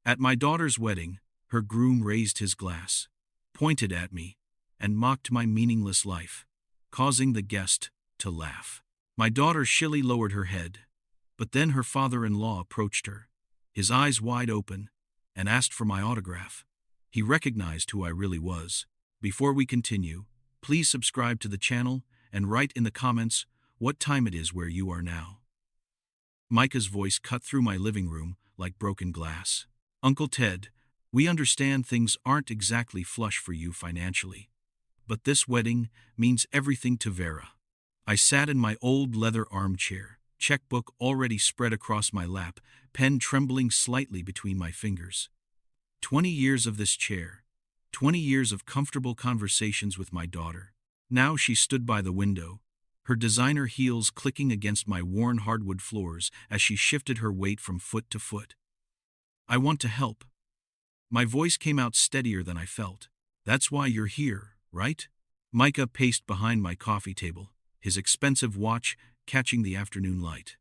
At my daughter's wedding, her groom raised his glass, pointed at me, and mocked my meaningless life, causing the guest to laugh. My daughter shilly lowered her head, but then her father-in-law approached her, his eyes wide open, and asked for my autograph. He recognized who I really was. Before we continue, please subscribe to the channel and write in the comments what time it is where you are now. Micah's voice cut through my living room like broken glass. Uncle Ted, we understand things aren't exactly flush for you financially, but this wedding means everything to Vera. I sat in my old leather armchair, checkbook already spread across my lap, pen trembling slightly between my fingers. 20 years of this chair, 20 years of comfortable conversations with my daughter. Now she stood by the window, her designer heels clicking against my worn hardwood floors as she shifted her weight from foot to foot. I want to help. My voice came out steadier than I felt. That's why you're here, right? Micah paced behind my coffee table, his expensive watch catching the afternoon light.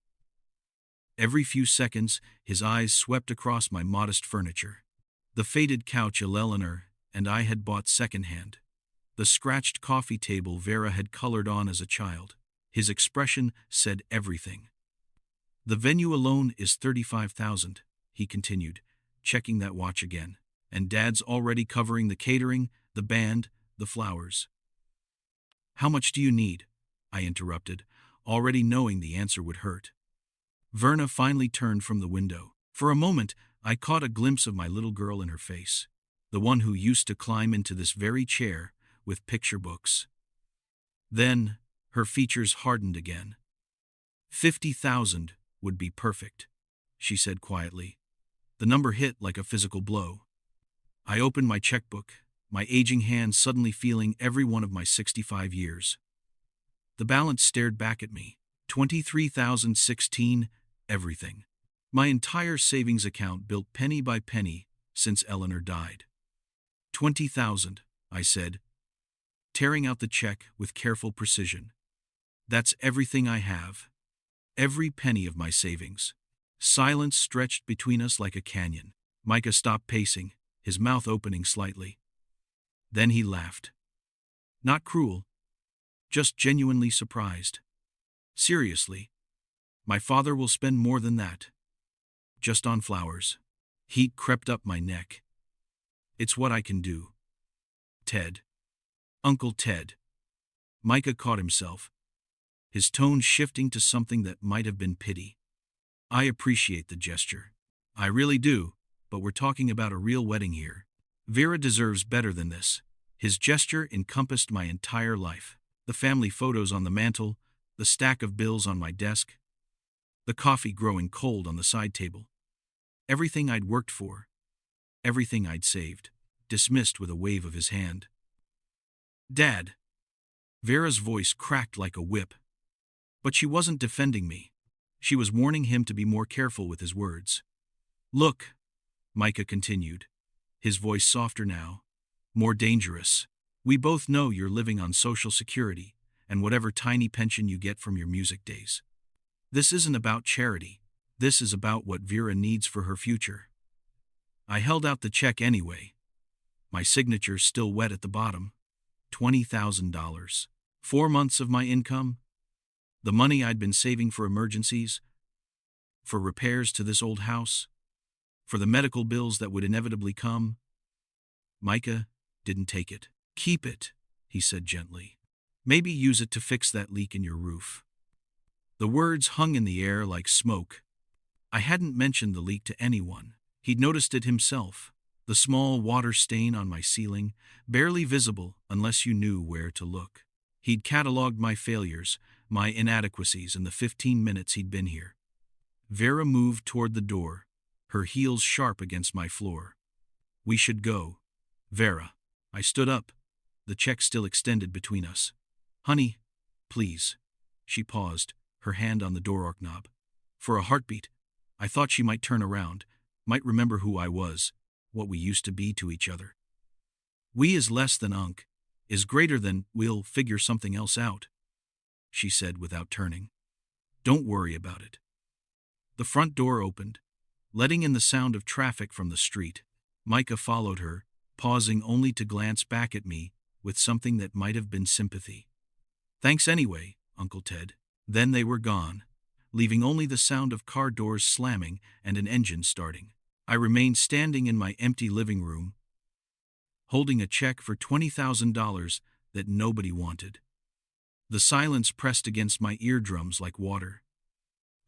Every few seconds, his eyes swept across my modest furniture. The faded couch Eleanor and I had bought secondhand. The scratched coffee table Vera had colored on as a child. His expression said everything. The venue alone is $35,000, he continued, checking that watch again. And Dad's already covering the catering, the band, the flowers. How much do you need? I interrupted, already knowing the answer would hurt. Verna finally turned from the window. For a moment, I caught a glimpse of my little girl in her face, the one who used to climb into this very chair with picture books. Then, her features hardened again. 50,000 would be perfect, she said quietly. The number hit like a physical blow. I opened my checkbook, my aging hand suddenly feeling every one of my 65 years. The balance stared back at me. 23,016, everything. My entire savings account built penny by penny since Eleanor died. 20,000, I said, tearing out the check with careful precision. That's everything I have. Every penny of my savings. Silence stretched between us like a canyon. Micah stopped pacing, his mouth opening slightly. Then he laughed. Not cruel, just genuinely surprised. Seriously, my father will spend more than that. Just on flowers. Heat crept up my neck. It's what I can do. Ted. Uncle Ted. Micah caught himself, his tone shifting to something that might have been pity. I appreciate the gesture. I really do, but we're talking about a real wedding here. Vera deserves better than this. His gesture encompassed my entire life. The family photos on the mantel, the stack of bills on my desk, the coffee growing cold on the side table. Everything I'd worked for, everything I'd saved, dismissed with a wave of his hand. Dad. Vera's voice cracked like a whip. But she wasn't defending me. She was warning him to be more careful with his words. Look, Micah continued, his voice softer now, more dangerous. We both know you're living on Social Security and whatever tiny pension you get from your music days. This isn't about charity. This is about what Vera needs for her future. I held out the check anyway, my signature still wet at the bottom. $20,000. 4 months of my income. The money I'd been saving for emergencies, for repairs to this old house, for the medical bills that would inevitably come. Micah didn't take it. Keep it, he said gently. Maybe use it to fix that leak in your roof. The words hung in the air like smoke. I hadn't mentioned the leak to anyone. He'd noticed it himself. The small water stain on my ceiling, barely visible unless you knew where to look. He'd cataloged my failures, my inadequacies in the 15 minutes he'd been here. Vera moved toward the door, her heels sharp against my floor. We should go. Vera. I stood up, the check still extended between us. Honey, please. She paused, her hand on the door knob. For a heartbeat, I thought she might turn around, might remember who I was, what we used to be to each other. We is less than Unc, is greater than we'll figure something else out, she said without turning. Don't worry about it. The front door opened, letting in the sound of traffic from the street. Micah followed her, pausing only to glance back at me with something that might have been sympathy. "Thanks anyway, Uncle Ted." Then they were gone, leaving only the sound of car doors slamming and an engine starting. I remained standing in my empty living room, holding a check for $20,000 that nobody wanted. The silence pressed against my eardrums like water.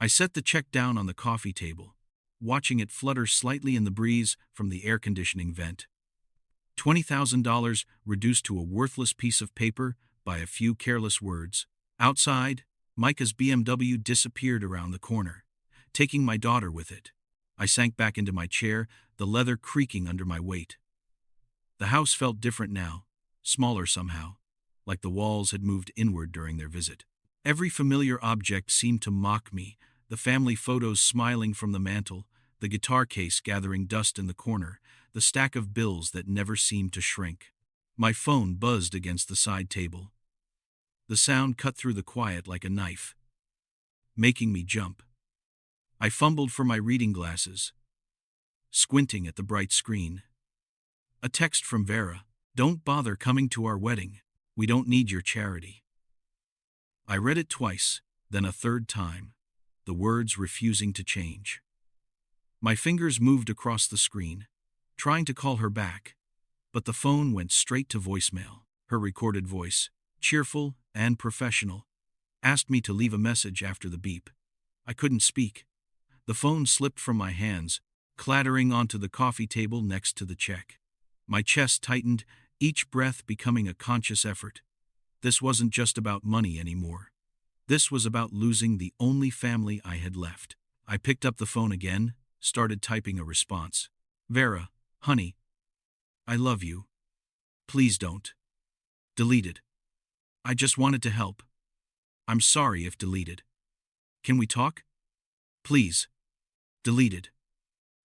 I set the check down on the coffee table, watching it flutter slightly in the breeze from the air conditioning vent. $20,000 reduced to a worthless piece of paper by a few careless words. Outside, Micah's BMW disappeared around the corner, taking my daughter with it. I sank back into my chair, the leather creaking under my weight. The house felt different now, smaller somehow, like the walls had moved inward during their visit. Every familiar object seemed to mock me, the family photos smiling from the mantel, the guitar case gathering dust in the corner, the stack of bills that never seemed to shrink. My phone buzzed against the side table. The sound cut through the quiet like a knife, making me jump. I fumbled for my reading glasses, squinting at the bright screen. A text from Vera. "Don't bother coming to our wedding. We don't need your charity." I read it twice, then a third time, the words refusing to change. My fingers moved across the screen, trying to call her back, but the phone went straight to voicemail. Her recorded voice, cheerful and professional, asked me to leave a message after the beep. I couldn't speak. The phone slipped from my hands, clattering onto the coffee table next to the check. My chest tightened, each breath becoming a conscious effort. This wasn't just about money anymore. This was about losing the only family I had left. I picked up the phone again, started typing a response. "Vera, honey, I love you. Please don't." Deleted. "I just wanted to help. I'm sorry if deleted. Can we talk? Please." Deleted.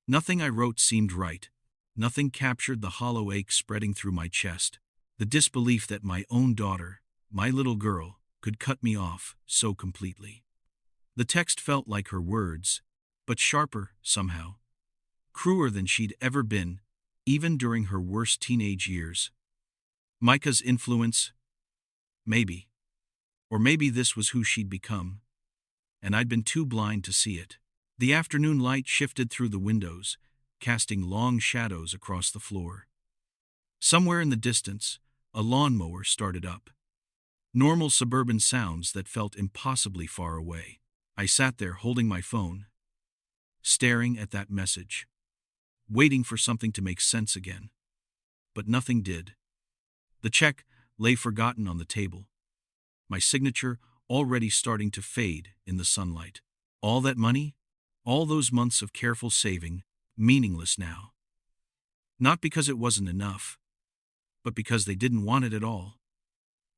Nothing I wrote seemed right. Nothing captured the hollow ache spreading through my chest. The disbelief that my own daughter, my little girl, could cut me off so completely. The text felt like her words, but sharper somehow. Crueler than she'd ever been, even during her worst teenage years. Micah's influence? Maybe. Or maybe this was who she'd become, and I'd been too blind to see it. The afternoon light shifted through the windows, casting long shadows across the floor. Somewhere in the distance, a lawnmower started up. Normal suburban sounds that felt impossibly far away. I sat there holding my phone, staring at that message, waiting for something to make sense again. But nothing did. The check lay forgotten on the table, my signature already starting to fade in the sunlight. All that money, all those months of careful saving, meaningless now. Not because it wasn't enough, but because they didn't want it at all.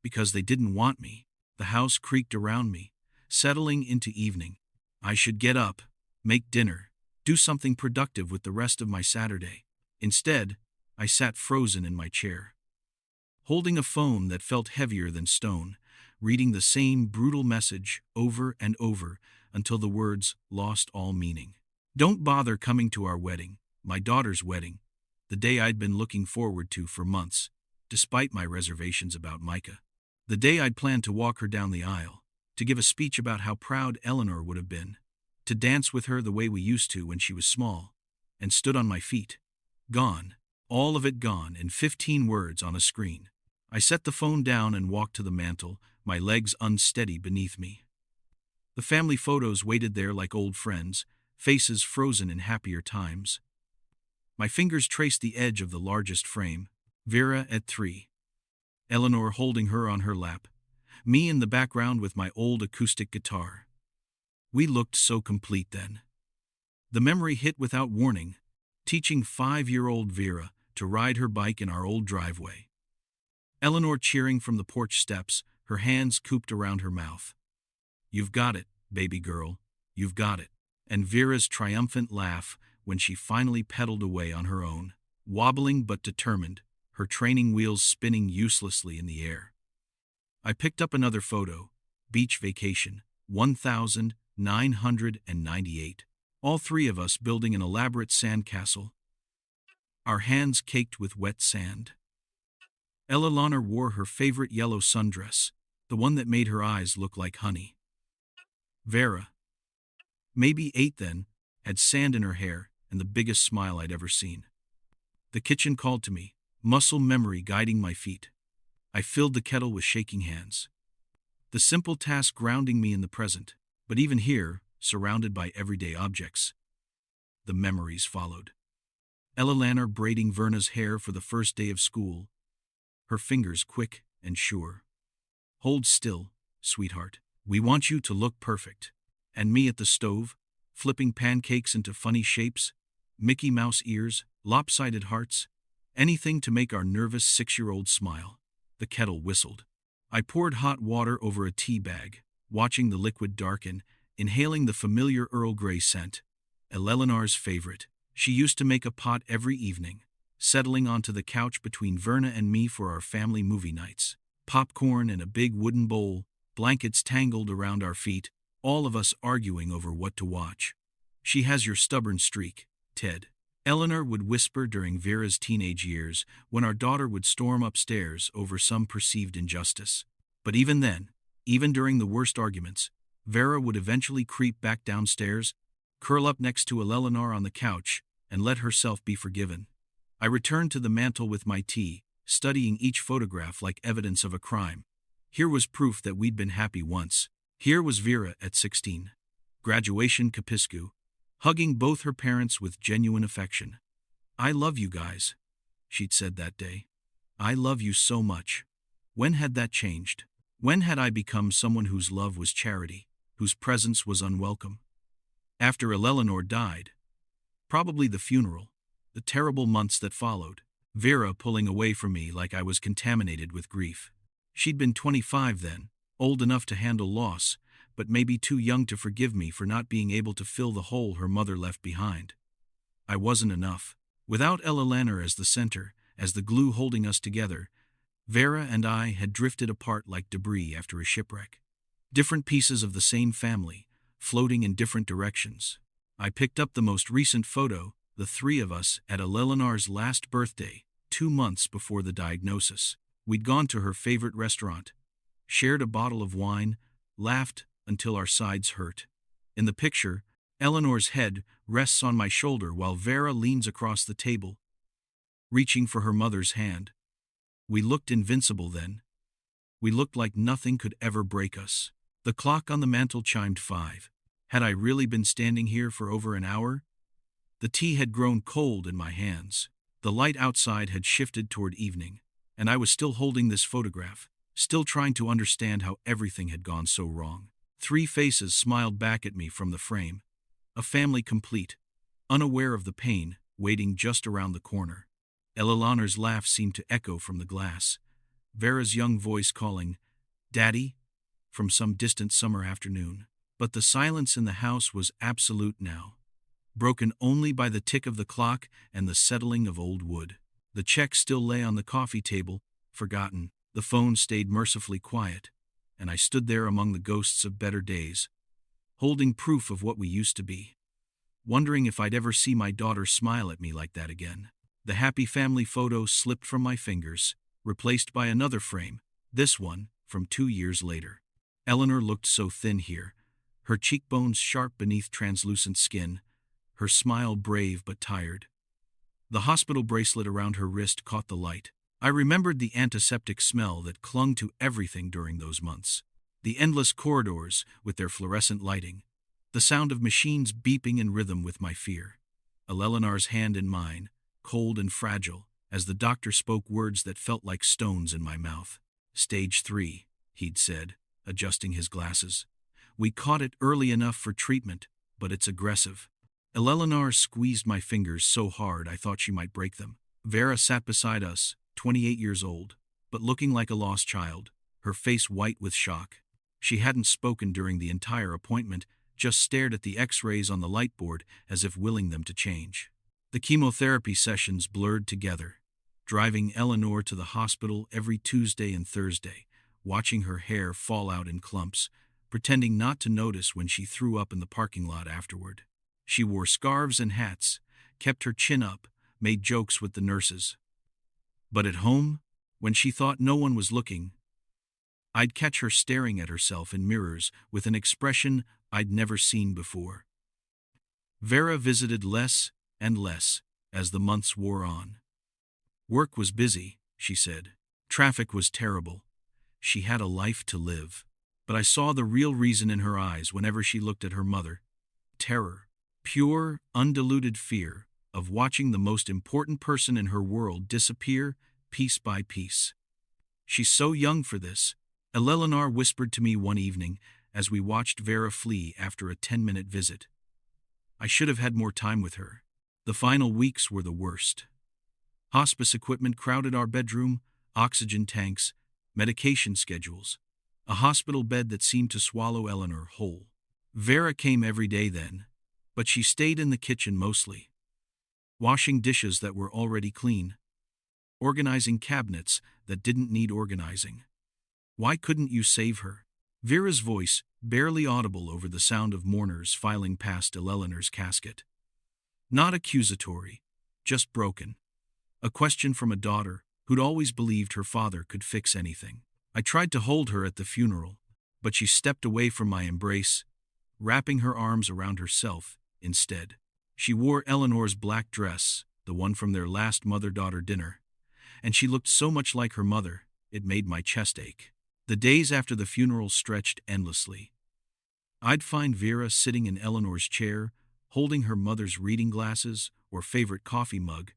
Because they didn't want me. The house creaked around me, settling into evening. I should get up, make dinner, do something productive with the rest of my Saturday. Instead, I sat frozen in my chair, holding a phone that felt heavier than stone, reading the same brutal message over and over until the words lost all meaning. "Don't bother coming to our wedding," my daughter's wedding, the day I'd been looking forward to for months, despite my reservations about Micah. The day I'd planned to walk her down the aisle, to give a speech about how proud Eleanor would have been, to dance with her the way we used to when she was small, and stood on my feet. Gone. All of it gone in 15 words on a screen. I set the phone down and walked to the mantel, my legs unsteady beneath me. The family photos waited there like old friends, faces frozen in happier times. My fingers traced the edge of the largest frame. Vera at 3. Eleanor holding her on her lap. Me in the background with my old acoustic guitar. We looked so complete then. The memory hit without warning, teaching 5-year-old Vera to ride her bike in our old driveway. Eleanor cheering from the porch steps, her hands cooped around her mouth. "You've got it, baby girl, you've got it." And Vera's triumphant laugh when she finally pedaled away on her own, wobbling but determined, her training wheels spinning uselessly in the air. I picked up another photo, beach vacation, 1998. all three of us building an elaborate sandcastle, our hands caked with wet sand. Eleanor wore her favorite yellow sundress, the one that made her eyes look like honey. Vera, maybe 8 then, had sand in her hair and the biggest smile I'd ever seen. The kitchen called to me, muscle memory guiding my feet. I filled the kettle with shaking hands. The simple task grounding me in the present, but even here, surrounded by everyday objects, the memories followed. Eleanor braiding Verna's hair for the first day of school, her fingers quick and sure. Hold still, sweetheart. We want you to look perfect. And me at the stove, flipping pancakes into funny shapes, Mickey Mouse ears, lopsided hearts, anything to make our nervous 6-year-old smile. The kettle whistled. I poured hot water over a tea bag, watching the liquid darken, inhaling the familiar Earl Grey scent. Eleanor's favorite. She used to make a pot every evening, settling onto the couch between Verna and me for our family movie nights. Popcorn in a big wooden bowl, blankets tangled around our feet, all of us arguing over what to watch. She has your stubborn streak, Ted. Eleanor would whisper during Vera's teenage years when our daughter would storm upstairs over some perceived injustice. But even then, even during the worst arguments, Vera would eventually creep back downstairs, curl up next to Eleanor on the couch, and let herself be forgiven. I returned to the mantel with my tea, studying each photograph like evidence of a crime. Here was proof that we'd been happy once. Here was Vera at 16. Graduation Capiscu, hugging both her parents with genuine affection. I love you guys, she'd said that day. I love you so much. When had that changed? When had I become someone whose love was charity, whose presence was unwelcome? After Eleanor died, probably the funeral, the terrible months that followed, Vera pulling away from me like I was contaminated with grief. She'd been 25 then, old enough to handle loss, but maybe too young to forgive me for not being able to fill the hole her mother left behind. I wasn't enough. Without Eleanor as the center, as the glue holding us together, Vera and I had drifted apart like debris after a shipwreck. Different pieces of the same family, floating in different directions. I picked up the most recent photo, the three of us at Eleanor's last birthday, 2 months before the diagnosis. We'd gone to her favorite restaurant, shared a bottle of wine, laughed until our sides hurt. In the picture, Eleanor's head rests on my shoulder while Vera leans across the table, reaching for her mother's hand. We looked invincible then. We looked like nothing could ever break us. The clock on the mantel chimed 5. Had I really been standing here for over an hour? The tea had grown cold in my hands. The light outside had shifted toward evening, and I was still holding this photograph, still trying to understand how everything had gone so wrong. 3 faces smiled back at me from the frame. A family complete, unaware of the pain, waiting just around the corner. Eleanor's laugh seemed to echo from the glass. Vera's young voice calling, "Daddy?" from some distant summer afternoon. But the silence in the house was absolute now, broken only by the tick of the clock and the settling of old wood. The check still lay on the coffee table, forgotten. The phone stayed mercifully quiet, and I stood there among the ghosts of better days, holding proof of what we used to be, wondering if I'd ever see my daughter smile at me like that again. The happy family photo slipped from my fingers, replaced by another frame, this one from 2 years later. Eleanor looked so thin here, her cheekbones sharp beneath translucent skin, her smile brave but tired. The hospital bracelet around her wrist caught the light. I remembered the antiseptic smell that clung to everything during those months. The endless corridors with their fluorescent lighting. The sound of machines beeping in rhythm with my fear. Eleanor's hand in mine, cold and fragile, as the doctor spoke words that felt like stones in my mouth. "Stage 3, he'd said, adjusting his glasses. "We caught it early enough for treatment, but it's aggressive." Eleanor squeezed my fingers so hard I thought she might break them. Vera sat beside us, 28 years old, but looking like a lost child, her face white with shock. She hadn't spoken during the entire appointment, just stared at the X-rays on the light board as if willing them to change. The chemotherapy sessions blurred together, driving Eleanor to the hospital every Tuesday and Thursday, watching her hair fall out in clumps, pretending not to notice when she threw up in the parking lot afterward. She wore scarves and hats, kept her chin up, made jokes with the nurses. But at home, when she thought no one was looking, I'd catch her staring at herself in mirrors with an expression I'd never seen before. Vera visited less and less as the months wore on. Work was busy, she said. Traffic was terrible. She had a life to live. But I saw the real reason in her eyes whenever she looked at her mother. Terror. Pure, undiluted fear of watching the most important person in her world disappear piece by piece. "She's so young for this," Eleanor whispered to me one evening as we watched Vera flee after a 10-minute visit. I should have had more time with her. The final weeks were the worst. Hospice equipment crowded our bedroom, oxygen tanks, medication schedules, a hospital bed that seemed to swallow Eleanor whole. Vera came every day then, but she stayed in the kitchen mostly, washing dishes that were already clean, organizing cabinets that didn't need organizing. "Why couldn't you save her?" Vera's voice, barely audible over the sound of mourners filing past Eleanor's casket. Not accusatory, just broken. A question from a daughter who'd always believed her father could fix anything. I tried to hold her at the funeral, but she stepped away from my embrace, wrapping her arms around herself instead. She wore Eleanor's black dress, the one from their last mother-daughter dinner, and she looked so much like her mother, it made my chest ache. The days after the funeral stretched endlessly. I'd find Vera sitting in Eleanor's chair, holding her mother's reading glasses or favorite coffee mug,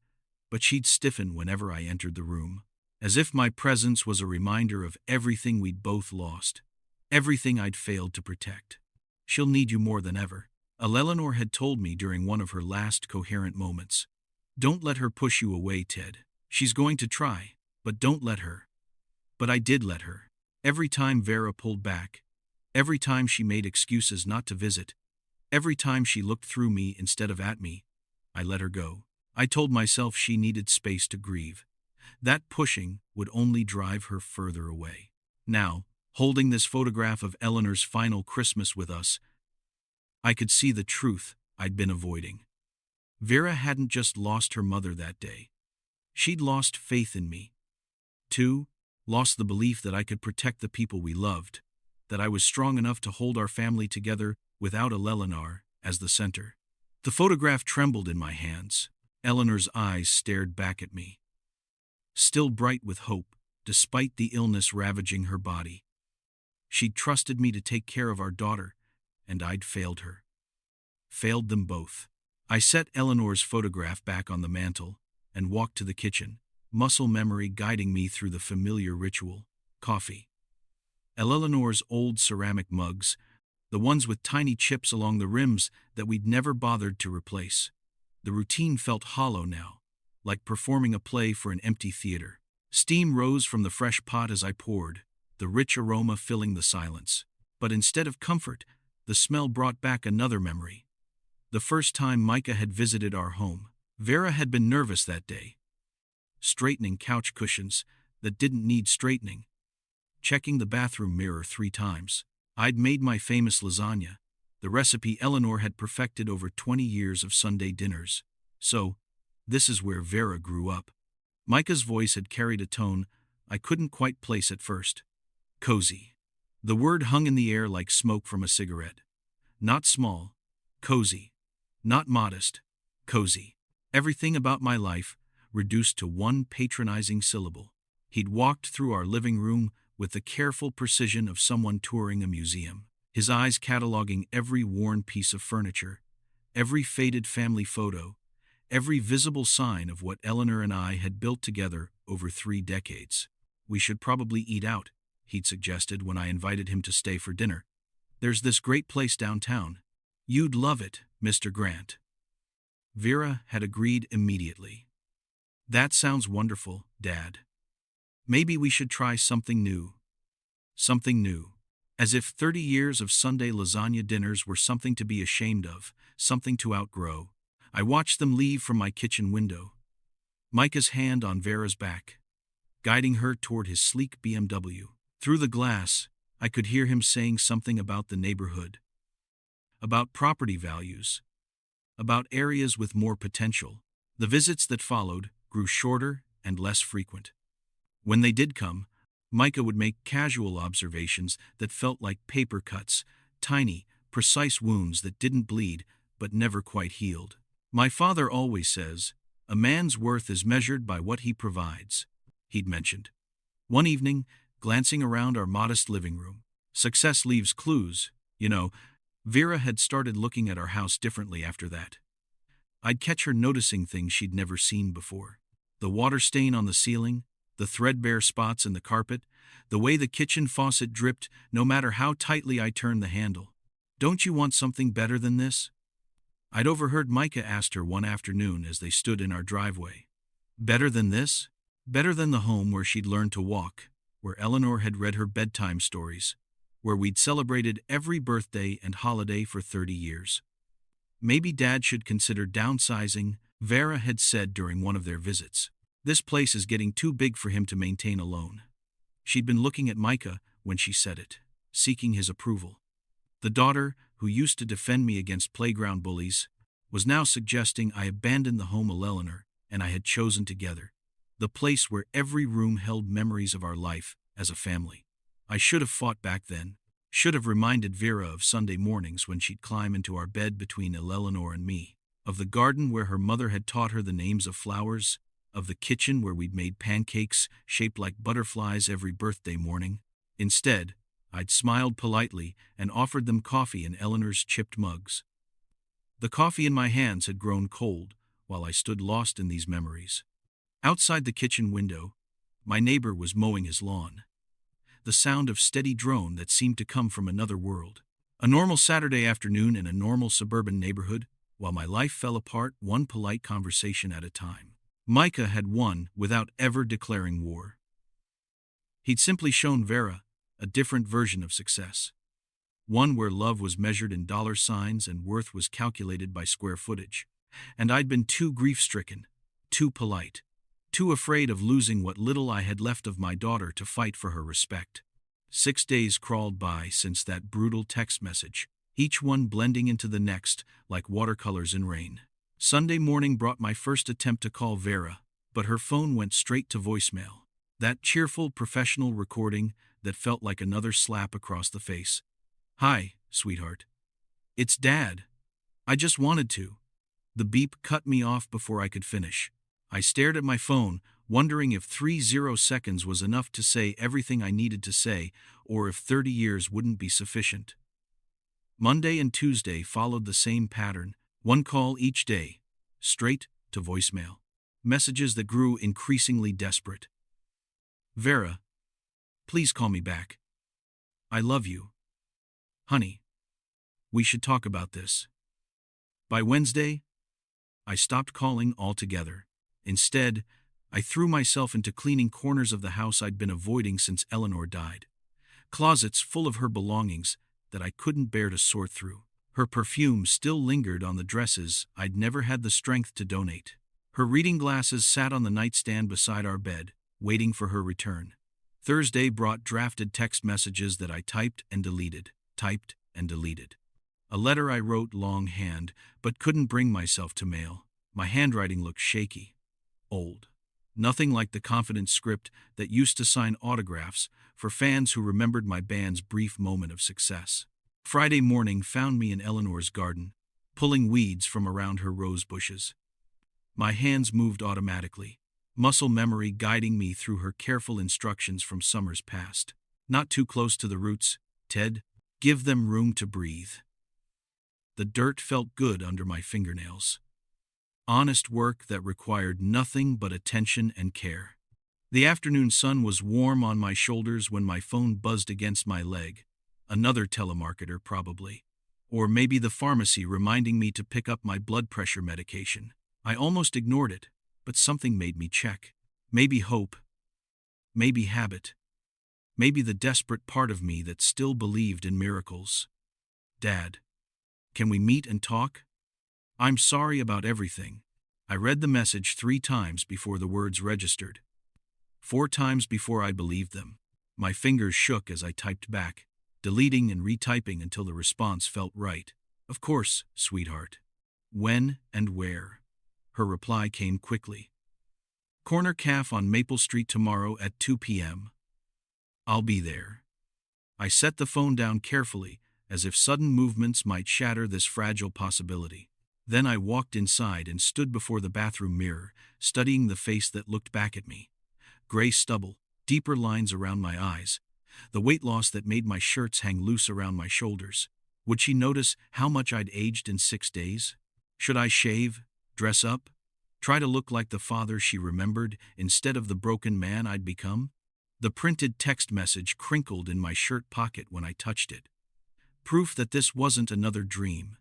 but she'd stiffen whenever I entered the room, as if my presence was a reminder of everything we'd both lost, everything I'd failed to protect. "She'll need you more than ever," Eleanor had told me during one of her last coherent moments. "Don't let her push you away, Ted. She's going to try, but don't let her." But I did let her. Every time Vera pulled back, every time she made excuses not to visit, every time she looked through me instead of at me, I let her go. I told myself she needed space to grieve. That pushing would only drive her further away. Now, holding this photograph of Eleanor's final Christmas with us, I could see the truth I'd been avoiding. Vera hadn't just lost her mother that day. She'd lost faith in me, too. Lost the belief that I could protect the people we loved, that I was strong enough to hold our family together without Eleanor as the center. The photograph trembled in my hands. Eleanor's eyes stared back at me, still bright with hope, despite the illness ravaging her body. She'd trusted me to take care of our daughter, and I'd failed her. Failed them both. I set Eleanor's photograph back on the mantel and walked to the kitchen, muscle memory guiding me through the familiar ritual. Coffee. Eleanor's old ceramic mugs, the ones with tiny chips along the rims that we'd never bothered to replace. The routine felt hollow now, like performing a play for an empty theater. Steam rose from the fresh pot as I poured, the rich aroma filling the silence. But instead of comfort, the smell brought back another memory. The first time Micah had visited our home. Vera had been nervous that day, straightening couch cushions that didn't need straightening, checking the bathroom mirror 3 times. I'd made my famous lasagna, the recipe Eleanor had perfected over 20 years of Sunday dinners. So, this is where Vera grew up. Micah's voice had carried a tone I couldn't quite place at first. Cozy. The word hung in the air like smoke from a cigarette. Not small, cozy. Not modest, cozy. Everything about my life reduced to one patronizing syllable. He'd walked through our living room with the careful precision of someone touring a museum, his eyes cataloging every worn piece of furniture, every faded family photo, every visible sign of what Eleanor and I had built together over 3 decades. "We should probably eat out," he'd suggested when I invited him to stay for dinner. "There's this great place downtown. You'd love it, Mr. Grant." Vera had agreed immediately. "That sounds wonderful, Dad. Maybe we should try something new." Something new. As if 30 years of Sunday lasagna dinners were something to be ashamed of, something to outgrow. I watched them leave from my kitchen window, Micah's hand on Vera's back, guiding her toward his sleek BMW. Through the glass, I could hear him saying something about the neighborhood, about property values, about areas with more potential. The visits that followed grew shorter and less frequent. When they did come, Micah would make casual observations that felt like paper cuts, tiny, precise wounds that didn't bleed but never quite healed. My father always says, "A man's worth is measured by what he provides," he'd mentioned. One evening, glancing around our modest living room, success leaves clues, you know, Vera had started looking at our house differently after that. I'd catch her noticing things she'd never seen before. The water stain on the ceiling, the threadbare spots in the carpet, the way the kitchen faucet dripped no matter how tightly I turned the handle. "Don't you want something better than this?" I'd overheard Micah ask her one afternoon as they stood in our driveway. Better than this? Better than the home where she'd learned to walk, where Eleanor had read her bedtime stories, where we'd celebrated every birthday and holiday for 30 years. Maybe Dad should consider downsizing, Vera had said during one of their visits. This place is getting too big for him to maintain alone. She'd been looking at Micah when she said it, seeking his approval. The daughter, who used to defend me against playground bullies, was now suggesting I abandon the home Eleanor and I had chosen together, the place where every room held memories of our life as a family. I should have fought back then, should have reminded Vera of Sunday mornings when she'd climb into our bed between Eleanor and me, of the garden where her mother had taught her the names of flowers, of the kitchen where we'd made pancakes shaped like butterflies every birthday morning. Instead, I'd smiled politely and offered them coffee in Eleanor's chipped mugs. The coffee in my hands had grown cold while I stood lost in these memories. Outside the kitchen window, my neighbor was mowing his lawn. The sound of steady drone that seemed to come from another world. A normal Saturday afternoon in a normal suburban neighborhood, while my life fell apart one polite conversation at a time. Micah had won without ever declaring war. He'd simply shown Vera a different version of success. One where love was measured in dollar signs and worth was calculated by square footage. And I'd been too grief-stricken, too polite, too afraid of losing what little I had left of my daughter to fight for her respect. 6 days crawled by since that brutal text message, each one blending into the next like watercolors in rain. Sunday morning brought my first attempt to call Vera, but her phone went straight to voicemail. That cheerful, professional recording that felt like another slap across the face. "Hi, sweetheart. It's Dad. I just wanted to." The beep cut me off before I could finish. I stared at my phone, wondering if 30 seconds was enough to say everything I needed to say, or if 30 years wouldn't be sufficient. Monday and Tuesday followed the same pattern, one call each day, straight to voicemail. Messages that grew increasingly desperate. "Vera, please call me back. I love you. Honey, we should talk about this." By Wednesday, I stopped calling altogether. Instead, I threw myself into cleaning corners of the house I'd been avoiding since Eleanor died. Closets full of her belongings that I couldn't bear to sort through. Her perfume still lingered on the dresses I'd never had the strength to donate. Her reading glasses sat on the nightstand beside our bed, waiting for her return. Thursday brought drafted text messages that I typed and deleted. A letter I wrote longhand, but couldn't bring myself to mail. My handwriting looked shaky, old. Nothing like the confident script that used to sign autographs for fans who remembered my band's brief moment of success. Friday morning found me in Eleanor's garden, pulling weeds from around her rose bushes. My hands moved automatically, muscle memory guiding me through her careful instructions from summers past. "Not too close to the roots, Ted. Give them room to breathe." The dirt felt good under my fingernails. Honest work that required nothing but attention and care. The afternoon sun was warm on my shoulders when my phone buzzed against my leg. Another telemarketer, probably. Or maybe the pharmacy reminding me to pick up my blood pressure medication. I almost ignored it, but something made me check. Maybe hope. Maybe habit. Maybe the desperate part of me that still believed in miracles. "Dad, can we meet and talk? I'm sorry about everything." I read the message 3 times before the words registered. 4 times before I believed them. My fingers shook as I typed back, deleting and retyping until the response felt right. "Of course, sweetheart. When and where? Her reply came quickly. Corner Cafe on Maple Street tomorrow at 2 p.m. I'll be there. I set the phone down carefully, as if sudden movements might shatter this fragile possibility. Then I walked inside and stood before the bathroom mirror, studying the face that looked back at me. Gray stubble, deeper lines around my eyes, the weight loss that made my shirts hang loose around my shoulders. Would she notice how much I'd aged in 6 days? Should I shave, dress up, try to look like the father she remembered instead of the broken man I'd become? The printed text message crinkled in my shirt pocket when I touched it. Proof that this wasn't another dream.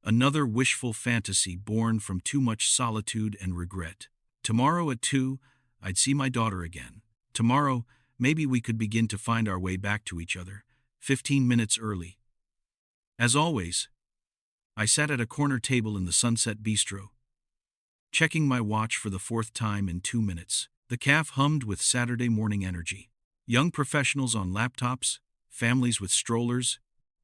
Another wishful fantasy born from too much solitude and regret. Tomorrow at 2, I'd see my daughter again. Tomorrow, maybe we could begin to find our way back to each other, 15 minutes early. As always, I sat at a corner table in the Sunset Bistro, checking my watch for the 4th time in 2 minutes. The cafe hummed with Saturday morning energy. Young professionals on laptops, families with strollers,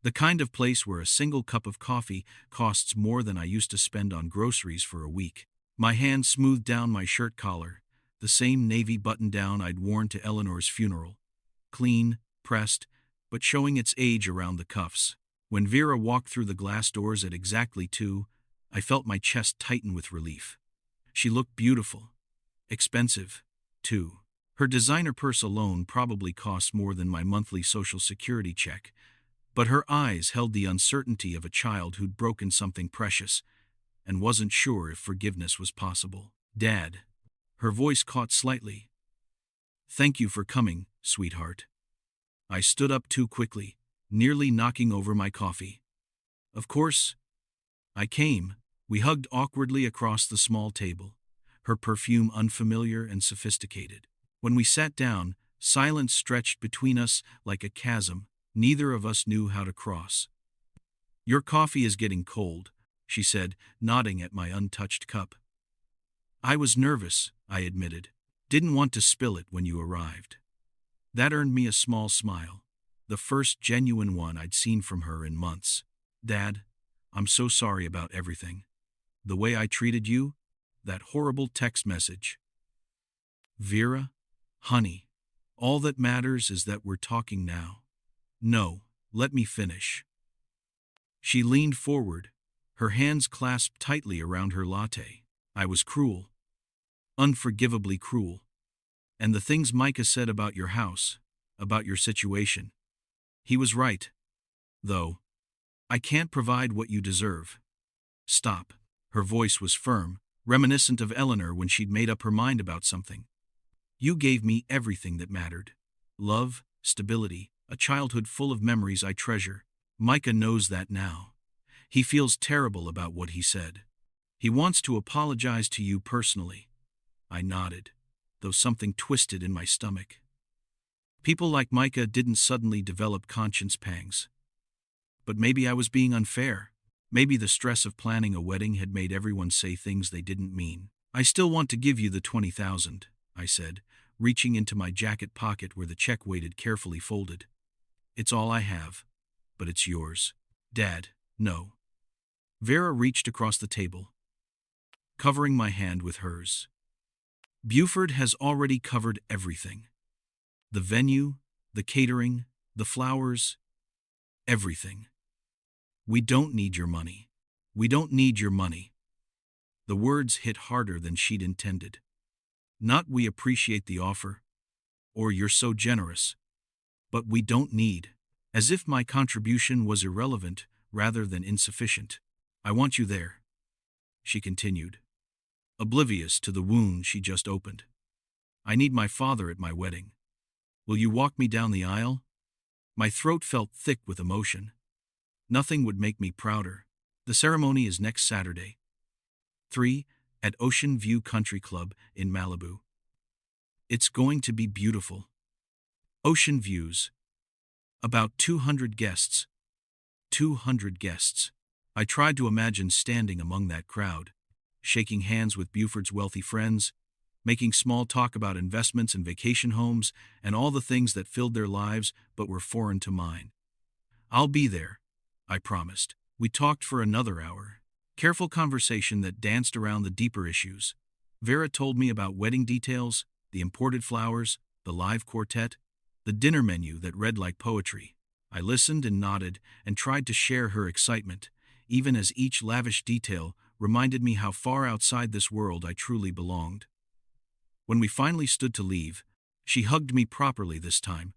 the kind of place where a single cup of coffee costs more than I used to spend on groceries for a week. My hand smoothed down my shirt collar, the same navy button-down I'd worn to Eleanor's funeral. Clean, pressed, but showing its age around the cuffs. When Vera walked through the glass doors at exactly 2, I felt my chest tighten with relief. She looked beautiful. Expensive, too. Her designer purse alone probably cost more than my monthly Social Security check, but her eyes held the uncertainty of a child who'd broken something precious and wasn't sure if forgiveness was possible. Dad. Her voice caught slightly. Thank you for coming, sweetheart. I stood up too quickly, nearly knocking over my coffee. Of course, I came. We hugged awkwardly across the small table, her perfume unfamiliar and sophisticated. When we sat down, silence stretched between us like a chasm neither of us knew how to cross. Your coffee is getting cold, she said, nodding at my untouched cup. I was nervous, I admitted. Didn't want to spill it when you arrived. That earned me a small smile, the first genuine one I'd seen from her in months. Dad, I'm so sorry about everything. The way I treated you, that horrible text message. Vera, honey, all that matters is that we're talking now. No, let me finish. She leaned forward, her hands clasped tightly around her latte. I was cruel. Unforgivably cruel. And the things Micah said about your house, about your situation. He was right. Though, I can't provide what you deserve. Stop. Her voice was firm, reminiscent of Eleanor when she'd made up her mind about something. You gave me everything that mattered. Love, stability, a childhood full of memories I treasure. Micah knows that now. He feels terrible about what he said. He wants to apologize to you personally. I nodded, though something twisted in my stomach. People like Micah didn't suddenly develop conscience pangs. But maybe I was being unfair. Maybe the stress of planning a wedding had made everyone say things they didn't mean. I still want to give you the $20,000, I said, reaching into my jacket pocket where the check waited carefully folded. It's all I have, but it's yours. Dad, no. Vera reached across the table, covering my hand with hers. Buford has already covered everything. The venue, the catering, the flowers, everything. We don't need your money. We don't need your money. The words hit harder than she'd intended. Not we appreciate the offer, or you're so generous, but we don't need, as if my contribution was irrelevant rather than insufficient. I want you there, she continued, oblivious to the wound she just opened. I need my father at my wedding. Will you walk me down the aisle? My throat felt thick with emotion. Nothing would make me prouder. The ceremony is next Saturday. 3, at Ocean View Country Club in Malibu. It's going to be beautiful. Ocean views. About 200 guests. 200 guests. I tried to imagine standing among that crowd, shaking hands with Buford's wealthy friends, making small talk about investments and vacation homes and all the things that filled their lives but were foreign to mine. I'll be there, I promised. We talked for another hour, Careful conversation that danced around the deeper issues. Vera told me about wedding details, the imported flowers, the live quartet, the dinner menu that read like poetry. I listened and nodded and tried to share her excitement, even as each lavish detail reminded me how far outside this world I truly belonged. When we finally stood to leave, she hugged me properly this time,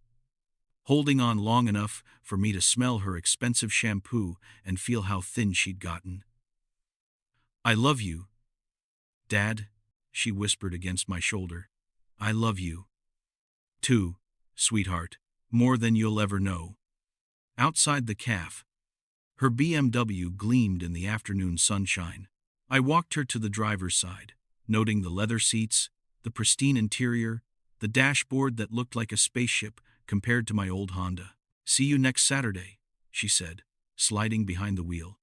holding on long enough for me to smell her expensive shampoo and feel how thin she'd gotten. "I love you, Dad," she whispered against my shoulder. "I love you, too, sweetheart, more than you'll ever know." Outside the cafe, her BMW gleamed in the afternoon sunshine. I walked her to the driver's side, noting the leather seats, the pristine interior, the dashboard that looked like a spaceship compared to my old Honda. "See you next Saturday," she said, sliding behind the wheel.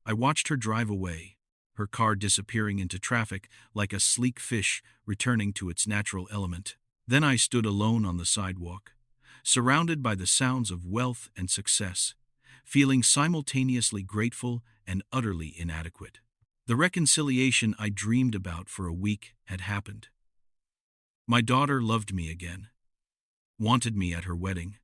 I watched her drive away, her car disappearing into traffic like a sleek fish returning to its natural element. Then I stood alone on the sidewalk, surrounded by the sounds of wealth and success, feeling simultaneously grateful and utterly inadequate. The reconciliation I dreamed about for a week had happened. My daughter loved me again, wanted me at her wedding,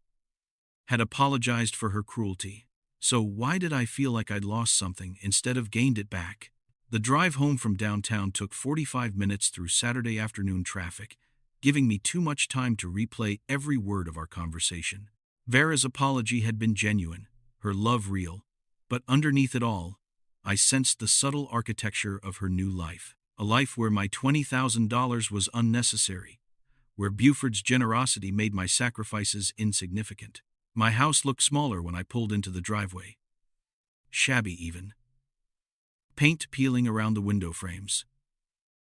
had apologized for her cruelty. So why did I feel like I'd lost something instead of gained it back? The drive home from downtown took 45 minutes through Saturday afternoon traffic, giving me too much time to replay every word of our conversation. Vera's apology had been genuine, her love real, but underneath it all, I sensed the subtle architecture of her new life. A life where my $20,000 was unnecessary, where Buford's generosity made my sacrifices insignificant. My house looked smaller when I pulled into the driveway. Shabby even. Paint peeling around the window frames.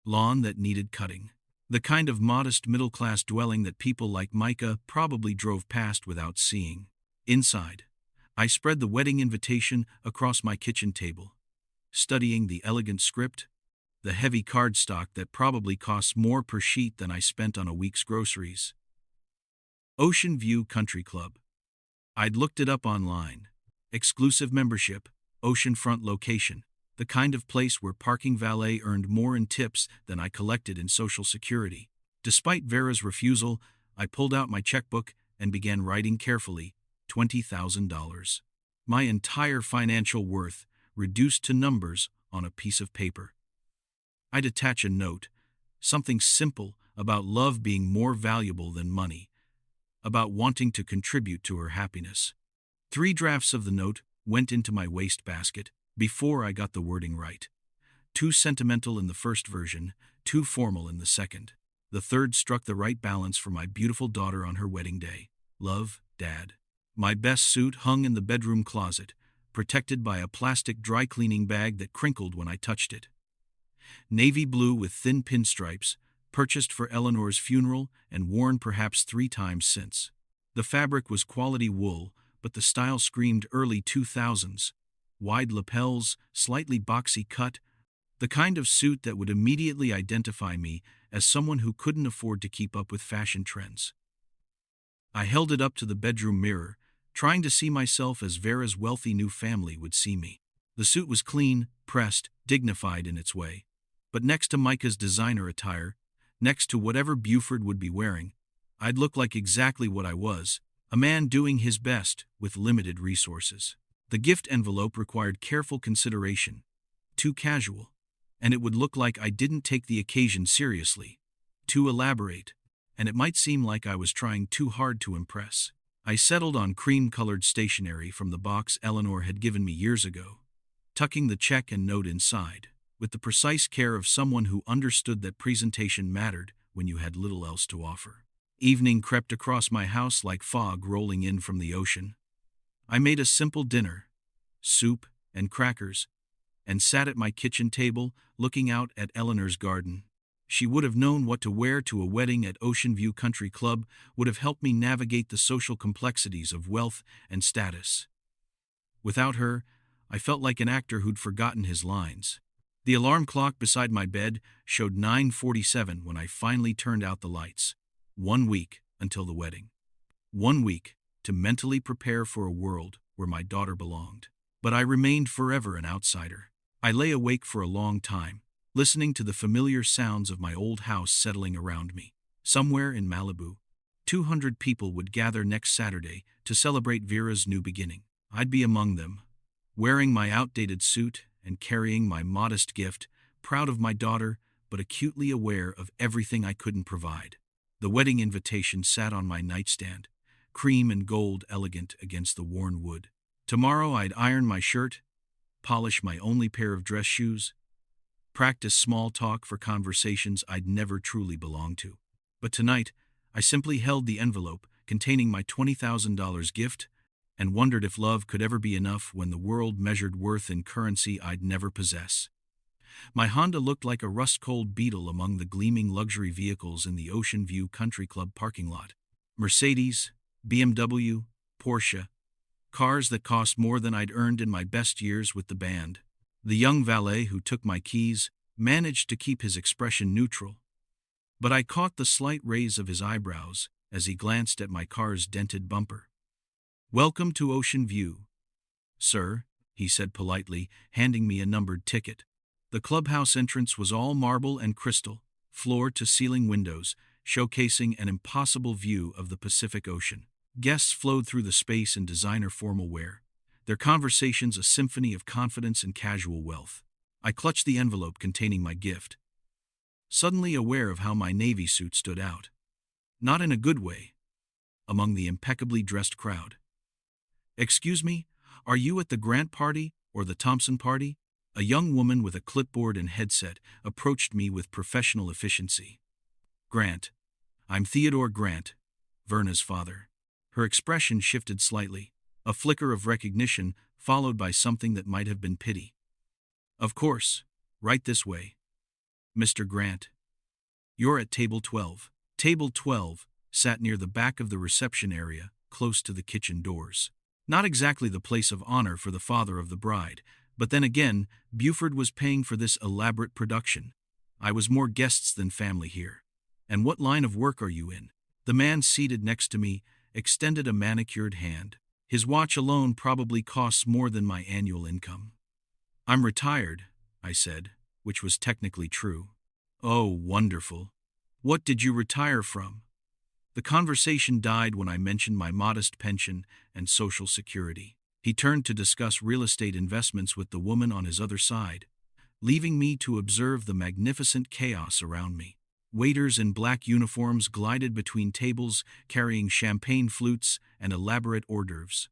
Lawn that needed cutting. The kind of modest middle-class dwelling that people like Micah probably drove past without seeing. Inside, I spread the wedding invitation across my kitchen table, studying the elegant script, the heavy cardstock that probably costs more per sheet than I spent on a week's groceries. Ocean View Country Club. I'd looked it up online. Exclusive membership, oceanfront location, the kind of place where parking valet earned more in tips than I collected in Social Security. Despite Vera's refusal, I pulled out my checkbook and began writing carefully, $20,000. My entire financial worth reduced to numbers on a piece of paper. I'd attach a note, something simple about love being more valuable than money, about wanting to contribute to her happiness. 3 drafts of the note went into my wastebasket before I got the wording right. Too sentimental in the first version, too formal in the second. The third struck the right balance for my beautiful daughter on her wedding day. Love, Dad. My best suit hung in the bedroom closet, protected by a plastic dry cleaning bag that crinkled when I touched it. Navy blue with thin pinstripes, purchased for Eleanor's funeral and worn perhaps 3 times since. The fabric was quality wool, but the style screamed early 2000s. Wide lapels, slightly boxy cut, the kind of suit that would immediately identify me as someone who couldn't afford to keep up with fashion trends. I held it up to the bedroom mirror, trying to see myself as Vera's wealthy new family would see me. The suit was clean, pressed, dignified in its way. But next to Micah's designer attire, next to whatever Buford would be wearing, I'd look like exactly what I was, a man doing his best with limited resources. The gift envelope required careful consideration. Too casual, and it would look like I didn't take the occasion seriously. Too elaborate, and it might seem like I was trying too hard to impress. I settled on cream-colored stationery from the box Eleanor had given me years ago, tucking the check and note inside, with the precise care of someone who understood that presentation mattered when you had little else to offer. Evening crept across my house like fog rolling in from the ocean. I made a simple dinner, soup and crackers, and sat at my kitchen table looking out at Eleanor's garden. She would have known what to wear to a wedding at Ocean View Country Club, would have helped me navigate the social complexities of wealth and status. Without her, I felt like an actor who'd forgotten his lines. The alarm clock beside my bed showed 9:47 when I finally turned out the lights. 1 week until the wedding. 1 week to mentally prepare for a world where my daughter belonged. But I remained forever an outsider. I lay awake for a long time, listening to the familiar sounds of my old house settling around me. Somewhere in Malibu, 200 people would gather next Saturday to celebrate Vera's new beginning. I'd be among them, wearing my outdated suit and carrying my modest gift, proud of my daughter but acutely aware of everything I couldn't provide. The wedding invitation sat on my nightstand, cream and gold elegant against the worn wood. Tomorrow I'd iron my shirt, polish my only pair of dress shoes, practice small talk for conversations I'd never truly belonged to. But tonight, I simply held the envelope containing my $20,000 gift and wondered if love could ever be enough when the world measured worth in currency I'd never possess. My Honda looked like a rust-cold beetle among the gleaming luxury vehicles in the Ocean View Country Club parking lot. Mercedes, BMW, Porsche, cars that cost more than I'd earned in my best years with the band. The young valet who took my keys managed to keep his expression neutral, but I caught the slight raise of his eyebrows as he glanced at my car's dented bumper. "Welcome to Ocean View, sir," he said politely, handing me a numbered ticket. The clubhouse entrance was all marble and crystal, floor-to-ceiling windows, showcasing an impossible view of the Pacific Ocean. Guests flowed through the space in designer formal wear, their conversations a symphony of confidence and casual wealth. I clutched the envelope containing my gift, suddenly aware of how my navy suit stood out, not in a good way, among the impeccably dressed crowd. "Excuse me, are you at the Grant party or the Thompson party?" A young woman with a clipboard and headset approached me with professional efficiency. "Grant. I'm Theodore Grant, Verna's father." Her expression shifted slightly, a flicker of recognition followed by something that might have been pity. "Of course. Right this way, Mr. Grant. You're at table 12. Table 12 sat near the back of the reception area, close to the kitchen doors. Not exactly the place of honor for the father of the bride, but then again, Buford was paying for this elaborate production. I was more guests than family here. "And what line of work are you in?" The man seated next to me extended a manicured hand. His watch alone probably costs more than my annual income. "I'm retired," I said, which was technically true. "Oh, wonderful. What did you retire from?" The conversation died when I mentioned my modest pension and Social Security. He turned to discuss real estate investments with the woman on his other side, leaving me to observe the magnificent chaos around me. Waiters in black uniforms glided between tables carrying champagne flutes and elaborate hors d'oeuvres.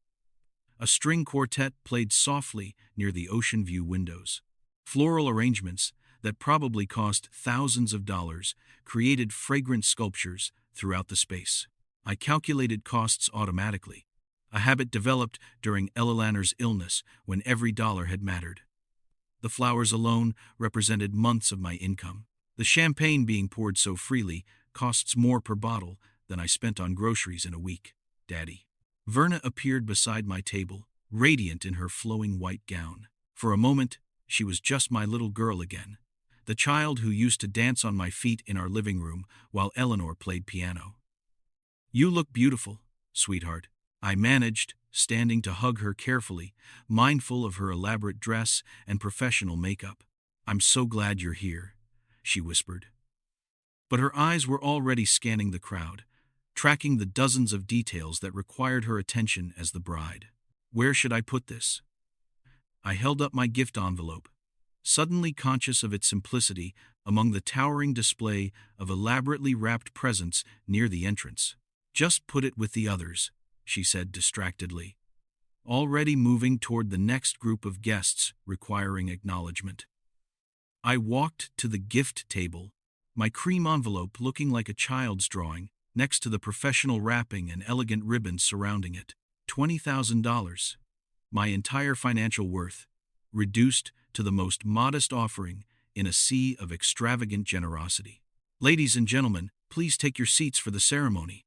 A string quartet played softly near the Ocean View windows. Floral arrangements that probably cost thousands of dollars created fragrant sculptures throughout the space. I calculated costs automatically, a habit developed during Elaner's illness when every dollar had mattered. The flowers alone represented months of my income. The champagne being poured so freely costs more per bottle than I spent on groceries in a week. "Daddy." Verna appeared beside my table, radiant in her flowing white gown. For a moment, she was just my little girl again, the child who used to dance on my feet in our living room while Eleanor played piano. "You look beautiful, sweetheart," I managed, standing to hug her carefully, mindful of her elaborate dress and professional makeup. "I'm so glad you're here," she whispered. But her eyes were already scanning the crowd, tracking the dozens of details that required her attention as the bride. "Where should I put this?" I held up my gift envelope, suddenly conscious of its simplicity among the towering display of elaborately wrapped presents near the entrance. "Just put it with the others," she said distractedly, already moving toward the next group of guests requiring acknowledgement. I walked to the gift table, my cream envelope looking like a child's drawing, next to the professional wrapping and elegant ribbons surrounding it. $20,000. My entire financial worth, reduced to the most modest offering in a sea of extravagant generosity. "Ladies and gentlemen, please take your seats for the ceremony."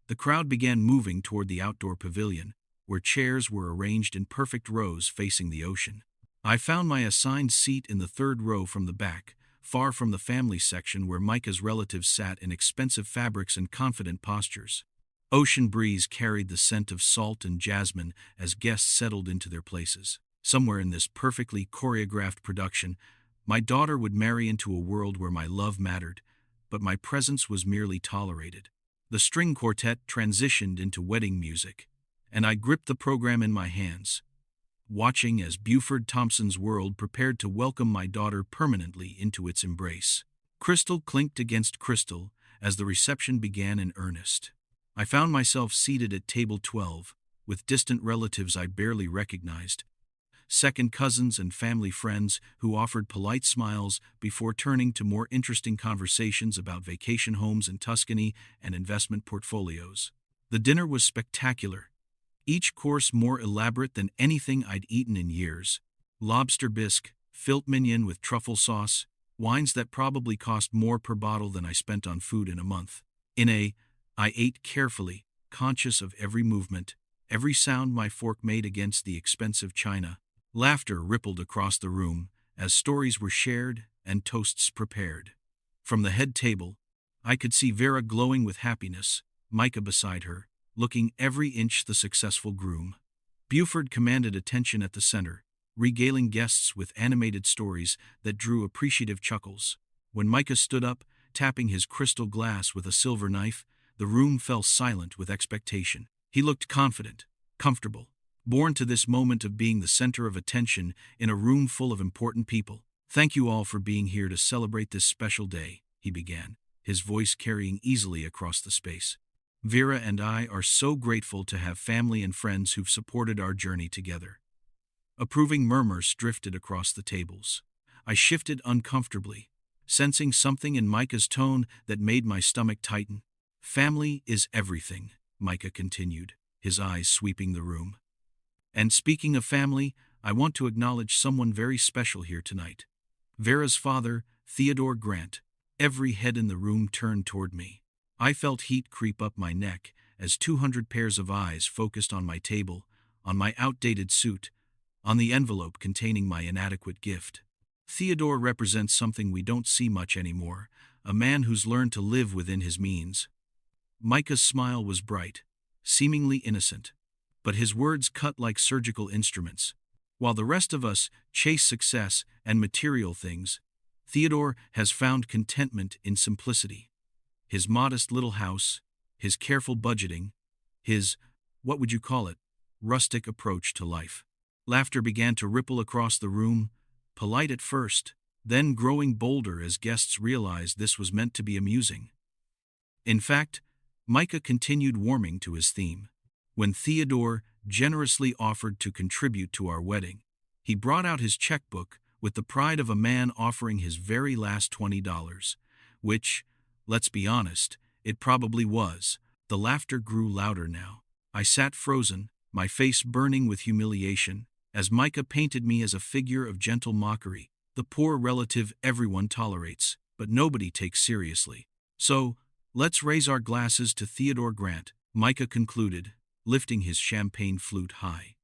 The crowd began moving toward the outdoor pavilion, where chairs were arranged in perfect rows facing the ocean. I found my assigned seat in the third row from the back, far from the family section where Micah's relatives sat in expensive fabrics and confident postures. Ocean breeze carried the scent of salt and jasmine as guests settled into their places. Somewhere in this perfectly choreographed production, my daughter would marry into a world where my love mattered, but my presence was merely tolerated. The string quartet transitioned into wedding music, and I gripped the program in my hands, watching as Buford Thompson's world prepared to welcome my daughter permanently into its embrace. Crystal clinked against crystal as the reception began in earnest. I found myself seated at table 12, with distant relatives I barely recognized, second cousins and family friends who offered polite smiles before turning to more interesting conversations about vacation homes in Tuscany and investment portfolios. The dinner was spectacular, each course more elaborate than anything I'd eaten in years. Lobster bisque, filet mignon with truffle sauce, wines that probably cost more per bottle than I spent on food in a month. I ate carefully, conscious of every movement, every sound my fork made against the expensive china. Laughter rippled across the room as stories were shared and toasts prepared. From the head table, I could see Vera glowing with happiness, Micah beside her, looking every inch the successful groom. Buford commanded attention at the center, regaling guests with animated stories that drew appreciative chuckles. When Micah stood up, tapping his crystal glass with a silver knife, the room fell silent with expectation. He looked confident, comfortable, born to this moment of being the center of attention in a room full of important people. "Thank you all for being here to celebrate this special day," he began, his voice carrying easily across the space. "Vera and I are so grateful to have family and friends who've supported our journey together." Approving murmurs drifted across the tables. I shifted uncomfortably, sensing something in Micah's tone that made my stomach tighten. "Family is everything," Micah continued, his eyes sweeping the room. "And speaking of family, I want to acknowledge someone very special here tonight. Vera's father, Theodore Grant." Every head in the room turned toward me. I felt heat creep up my neck as 200 pairs of eyes focused on my table, on my outdated suit, on the envelope containing my inadequate gift. Theodore represents something we don't see much anymore, a man who's learned to live within his means. Micah's smile was bright, seemingly innocent, but his words cut like surgical instruments. While the rest of us chase success and material things, Theodore has found contentment in simplicity. His modest little house, his careful budgeting, his, what would you call it, rustic approach to life. Laughter began to ripple across the room, polite at first, then growing bolder as guests realized this was meant to be amusing. In fact, Micah continued warming to his theme. When Theodore generously offered to contribute to our wedding, he brought out his checkbook with the pride of a man offering his very last $20, which, let's be honest, it probably was. The laughter grew louder now. I sat frozen, my face burning with humiliation, as Micah painted me as a figure of gentle mockery, the poor relative everyone tolerates, but nobody takes seriously. "So, let's raise our glasses to Theodore Grant," Micah concluded, lifting his champagne flute high.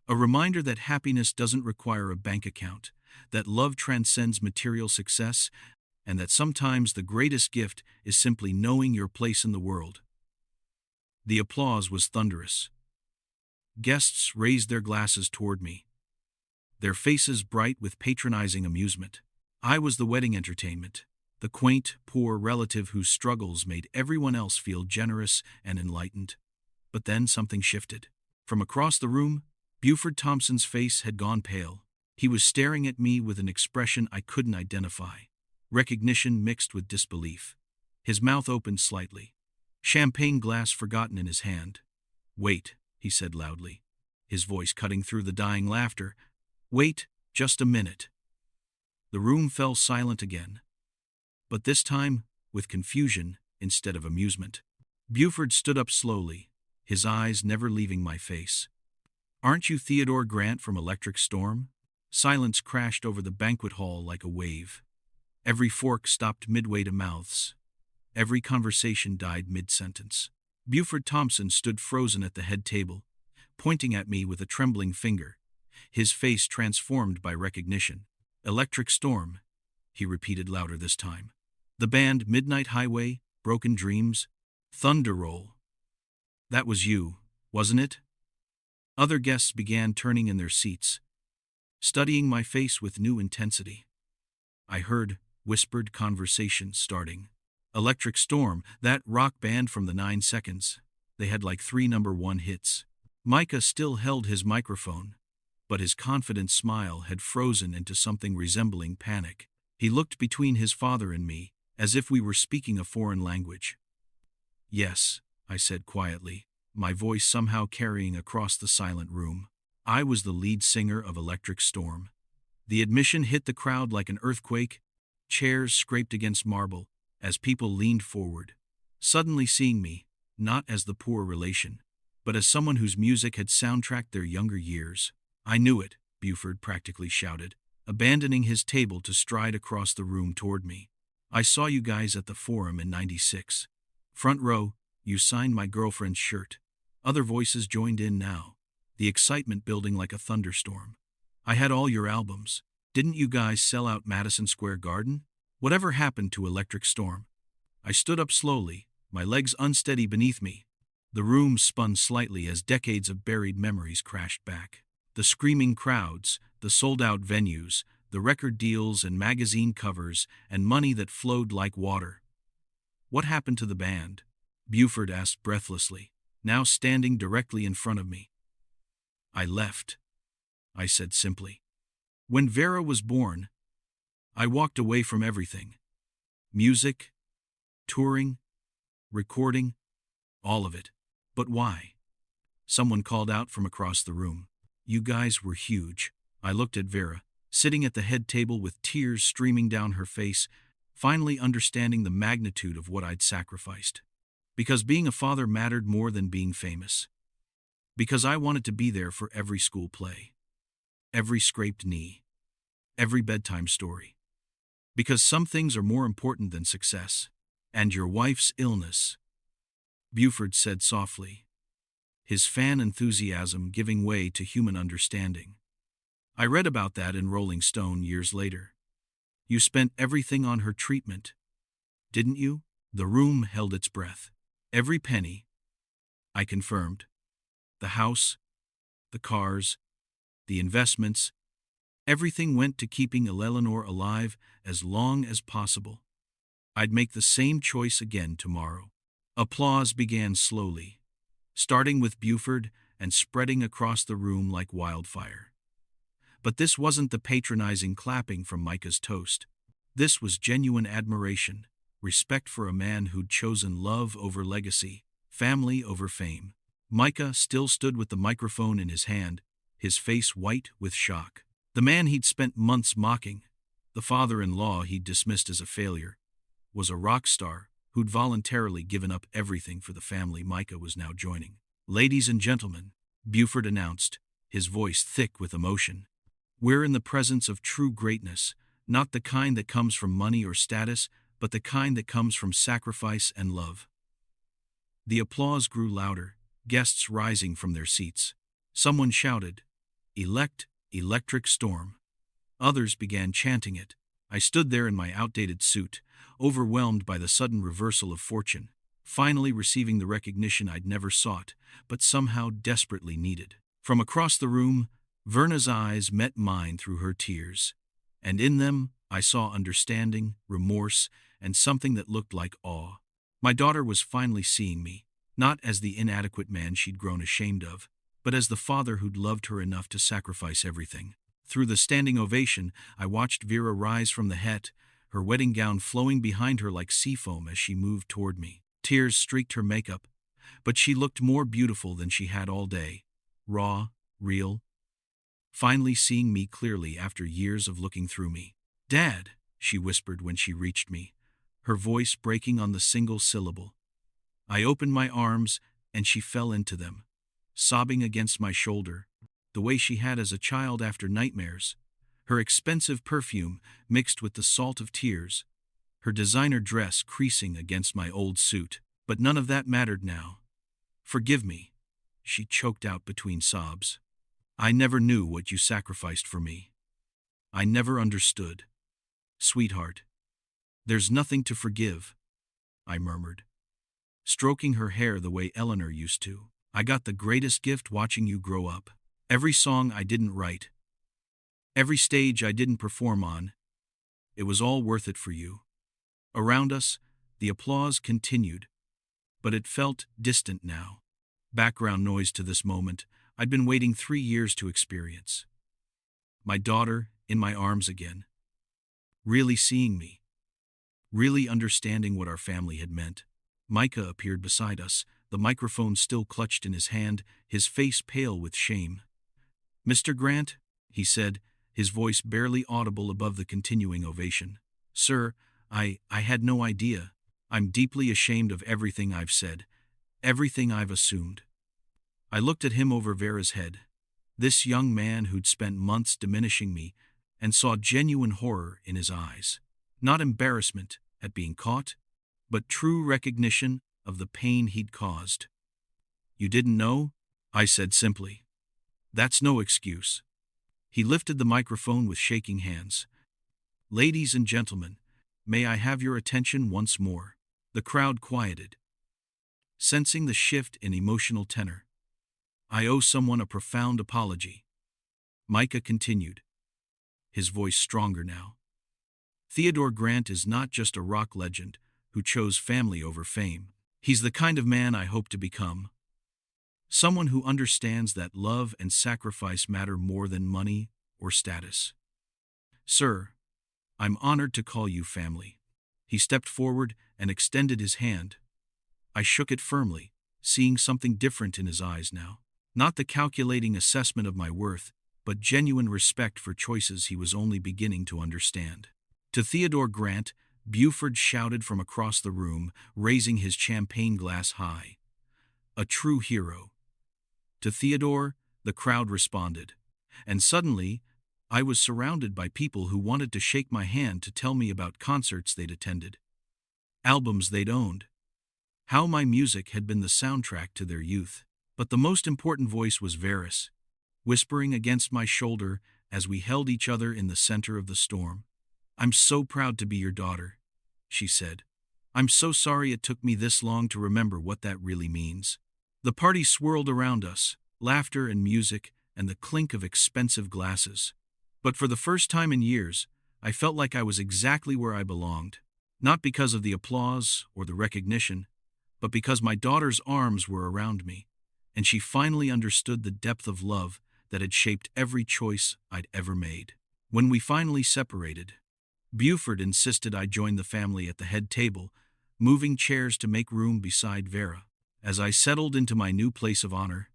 A reminder that happiness doesn't require a bank account, that love transcends material success, and that sometimes the greatest gift is simply knowing your place in the world. The applause was thunderous. Guests raised their glasses toward me, their faces bright with patronizing amusement. I was the wedding entertainment, the quaint, poor relative whose struggles made everyone else feel generous and enlightened. But then something shifted. From across the room, Buford Thompson's face had gone pale. He was staring at me with an expression I couldn't identify, recognition mixed with disbelief. His mouth opened slightly, champagne glass forgotten in his hand. "Wait," he said loudly, his voice cutting through the dying laughter. "Wait, just a minute." The room fell silent again, but this time with confusion instead of amusement. Buford stood up slowly, his eyes never leaving my face. "Aren't you Theodore Grant from Electric Storm?" Silence crashed over the banquet hall like a wave. Every fork stopped midway to mouths. Every conversation died mid-sentence. Buford Thompson stood frozen at the head table, pointing at me with a trembling finger, his face transformed by recognition. "Electric Storm," he repeated louder this time. "The band Midnight Highway, Broken Dreams, Thunder Roll. That was you, wasn't it?" Other guests began turning in their seats, studying my face with new intensity. I heard whispered conversations starting. Electric Storm, that rock band from the 9 seconds. They had like 3 number 1 hits. Micah still held his microphone, but his confident smile had frozen into something resembling panic. He looked between his father and me, as if we were speaking a foreign language. "Yes," I said quietly, my voice somehow carrying across the silent room. I was the lead singer of Electric Storm. The admission hit the crowd like an earthquake. Chairs scraped against marble as people leaned forward, suddenly seeing me, not as the poor relation, but as someone whose music had soundtracked their younger years. "I knew it," Buford practically shouted, abandoning his table to stride across the room toward me. "I saw you guys at the Forum in '96. Front row, you signed my girlfriend's shirt." Other voices joined in now, the excitement building like a thunderstorm. "I had all your albums. Didn't you guys sell out Madison Square Garden? Whatever happened to Electric Storm?" I stood up slowly, my legs unsteady beneath me. The room spun slightly as decades of buried memories crashed back. The screaming crowds, the sold-out venues, the record deals and magazine covers, and money that flowed like water. "What happened to the band?" Buford asked breathlessly, now standing directly in front of me. "I left," I said simply. "When Vera was born, I walked away from everything. Music, touring, recording, all of it. But why?" Someone called out from across the room. "You guys were huge." I looked at Vera, sitting at the head table with tears streaming down her face, finally understanding the magnitude of what I'd sacrificed. Because being a father mattered more than being famous. Because I wanted to be there for every school play, every scraped knee, every bedtime story. Because some things are more important than success. "And your wife's illness," Buford said softly, his fan enthusiasm giving way to human understanding. "I read about that in Rolling Stone years later. You spent everything on her treatment, didn't you?" The room held its breath. "Every penny," I confirmed. "The house, the cars, the investments, everything went to keeping Eleanor alive as long as possible. I'd make the same choice again tomorrow." Applause began slowly, starting with Buford and spreading across the room like wildfire. But this wasn't the patronizing clapping from Micah's toast. This was genuine admiration, respect for a man who'd chosen love over legacy, family over fame. Micah still stood with the microphone in his hand, his face white with shock. The man he'd spent months mocking, the father-in-law he'd dismissed as a failure, was a rock star who'd voluntarily given up everything for the family Micah was now joining. "Ladies and gentlemen," Buford announced, his voice thick with emotion, "we're in the presence of true greatness, not the kind that comes from money or status, but the kind that comes from sacrifice and love." The applause grew louder, guests rising from their seats. Someone shouted, "Elect Electric Storm." Others began chanting it. I stood there in my outdated suit, overwhelmed by the sudden reversal of fortune, finally receiving the recognition I'd never sought, but somehow desperately needed. From across the room, Verna's eyes met mine through her tears, and in them I saw understanding, remorse, and something that looked like awe. My daughter was finally seeing me, not as the inadequate man she'd grown ashamed of, but as the father who'd loved her enough to sacrifice everything. Through the standing ovation, I watched Vera rise from the het, her wedding gown flowing behind her like sea foam as she moved toward me. Tears streaked her makeup, but she looked more beautiful than she had all day. Raw, real. Finally seeing me clearly after years of looking through me. "Dad," she whispered when she reached me, her voice breaking on the single syllable. I opened my arms, and she fell into them, sobbing against my shoulder, the way she had as a child after nightmares, her expensive perfume mixed with the salt of tears, her designer dress creasing against my old suit. But none of that mattered now. "Forgive me," she choked out between sobs. "I never knew what you sacrificed for me. I never understood. Sweetheart, there's nothing to forgive," I murmured, stroking her hair the way Eleanor used to. "I got the greatest gift watching you grow up. Every song I didn't write, Every stage I didn't perform on, it was all worth it for you. Around us, the applause continued, but it felt distant now. Background noise to this moment I'd been waiting 3 years to experience. My daughter in my arms again, really seeing me, really understanding what our family had meant. Micah appeared beside us, the microphone still clutched in his hand, his face pale with shame. "Mr. Grant," he said, his voice barely audible above the continuing ovation. "Sir, I had no idea. I'm deeply ashamed of everything I've said, everything I've assumed." I looked at him over Vera's head, this young man who'd spent months diminishing me, and saw genuine horror in his eyes. Not embarrassment at being caught, but true recognition of the pain he'd caused. "You didn't know?" I said simply. "That's no excuse." He lifted the microphone with shaking hands. "Ladies and gentlemen, may I have your attention once more?" The crowd quieted, sensing the shift in emotional tenor. "I owe someone a profound apology." Micah continued, his voice stronger now. "Theodore Grant is not just a rock legend who chose family over fame. He's the kind of man I hope to become. Someone who understands that love and sacrifice matter more than money or status. Sir, I'm honored to call you family." He stepped forward and extended his hand. I shook it firmly, seeing something different in his eyes now. Not the calculating assessment of my worth, but genuine respect for choices he was only beginning to understand. To Theodore Grant, Buford shouted from across the room, raising his champagne glass high. "A true hero." To Theodore, the crowd responded. And suddenly, I was surrounded by people who wanted to shake my hand to tell me about concerts they'd attended, albums they'd owned, how my music had been the soundtrack to their youth. But the most important voice was Vera's, whispering against my shoulder as we held each other in the center of the storm. "I'm so proud to be your daughter," she said. "I'm so sorry it took me this long to remember what that really means." The party swirled around us, laughter and music and the clink of expensive glasses. But for the first time in years, I felt like I was exactly where I belonged. Not because of the applause or the recognition, but because my daughter's arms were around me, and she finally understood the depth of love that had shaped every choice I'd ever made. When we finally separated, Buford insisted I join the family at the head table, moving chairs to make room beside Vera. As I settled into my new place of honor,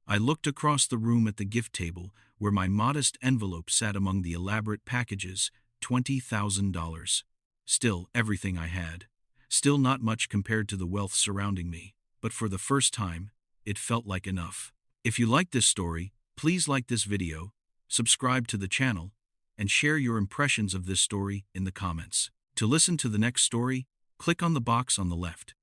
I looked across the room at the gift table where my modest envelope sat among the elaborate packages, $20,000. Still everything I had. Still not much compared to the wealth surrounding me. But for the first time, it felt like enough. If you like this story, please like this video, subscribe to the channel, and share your impressions of this story in the comments. To listen to the next story, click on the box on the left.